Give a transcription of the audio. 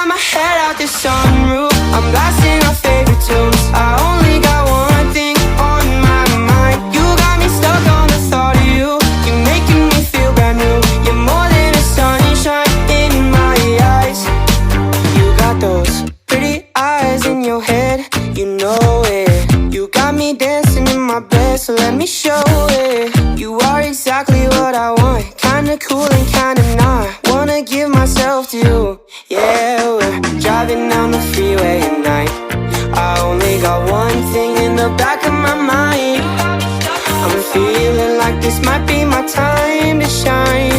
got my head out the sunroof, I'm blasting our favorite tunes. I only got one thing on my mind. You got me stuck on the thought of you. You're making me feel brand new. You're more than a sunshine in my eyes. You got those pretty eyes in your head, you know it. You got me dancing in my bed, so let me show it. You are exactly what I want, kinda cool and kinda not. Wanna give myself to you. Yeah, we're driving down the freeway at night. I only got one thing in the back of my mind. I'm feeling like this might be my time to shine.